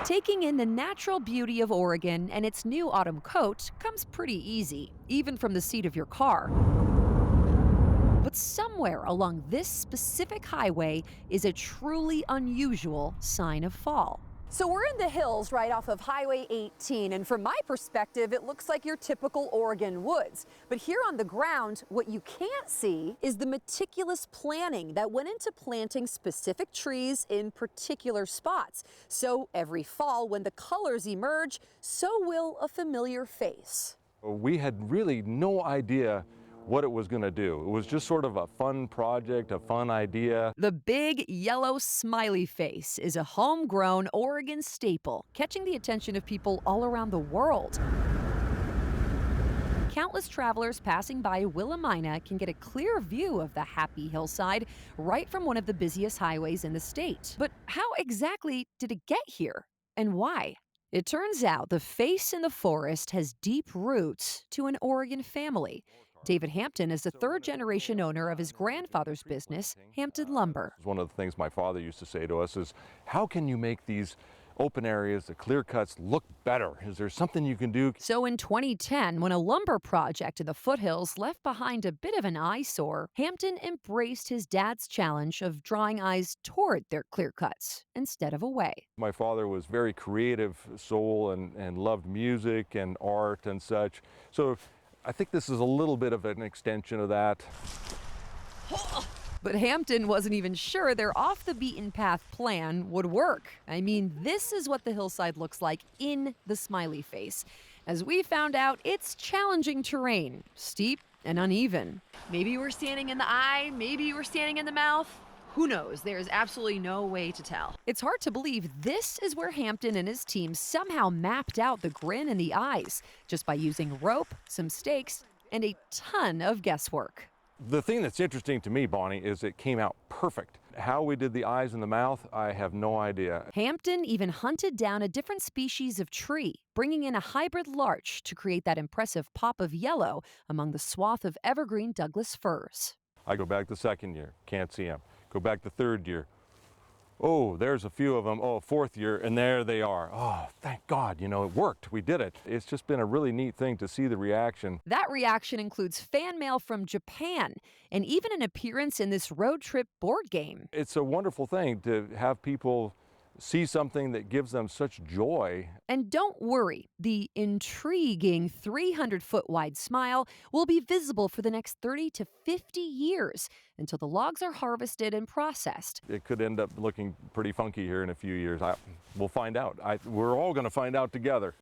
Taking in the natural beauty of Oregon and its new autumn coat comes pretty easy, even from the seat of your car. But somewhere along this specific highway is a truly unusual sign of fall. So we're in the hills right off of Highway 18, and from my perspective, it looks like your typical Oregon woods. But here on the ground, what you can't see is the meticulous planning that went into planting specific trees in particular spots. So every fall, when the colors emerge, so will a familiar face. We had really no idea what it was going to do. It was just sort of a fun project, a fun idea. The big yellow smiley face is a homegrown Oregon staple, catching the attention of people all around the world. Countless travelers passing by Willamina can get a clear view of the happy hillside right from one of the busiest highways in the state. But how exactly did it get here, and why? It turns out the face in the forest has deep roots to an Oregon family. David Hampton is the third-generation owner of his grandfather's business, Hampton Lumber. One of the things my father used to say to us is, how can you make these open areas, the clear cuts, look better? Is there something you can do? So in 2010, when a lumber project in the foothills left behind a bit of an eyesore, Hampton embraced his dad's challenge of drawing eyes toward their clear cuts instead of away. My father was very creative soul and loved music and art and such. So I think this is a little bit of an extension of that. But Hampton wasn't even sure their off-the-beaten-path plan would work. I mean, this is what the hillside looks like in the smiley face. As we found out, it's challenging terrain, steep and uneven. Maybe you were standing in the eye, maybe you were standing in the mouth. Who knows? There's absolutely no way to tell. It's hard to believe this is where Hampton and his team somehow mapped out the grin in the eyes, just by using rope, some stakes, and a ton of guesswork. The thing that's interesting to me, Bonnie, is it came out perfect. How we did the eyes and the mouth, I have no idea. Hampton even hunted down a different species of tree, bringing in a hybrid larch to create that impressive pop of yellow among the swath of evergreen Douglas firs. I go back the second year, can't see them. Go back the third year. Oh, there's a few of them. Oh, fourth year, and there they are. Oh, thank God, it worked. We did it. It's just been a really neat thing to see the reaction. That reaction includes fan mail from Japan and even an appearance in this road trip board game. It's a wonderful thing to have people see something that gives them such joy. And don't worry, the intriguing 300-foot wide smile will be visible for the next 30 to 50 years until the logs are harvested and processed. It could end up looking pretty funky here in a few years. We'll find out. We're all going to find out together.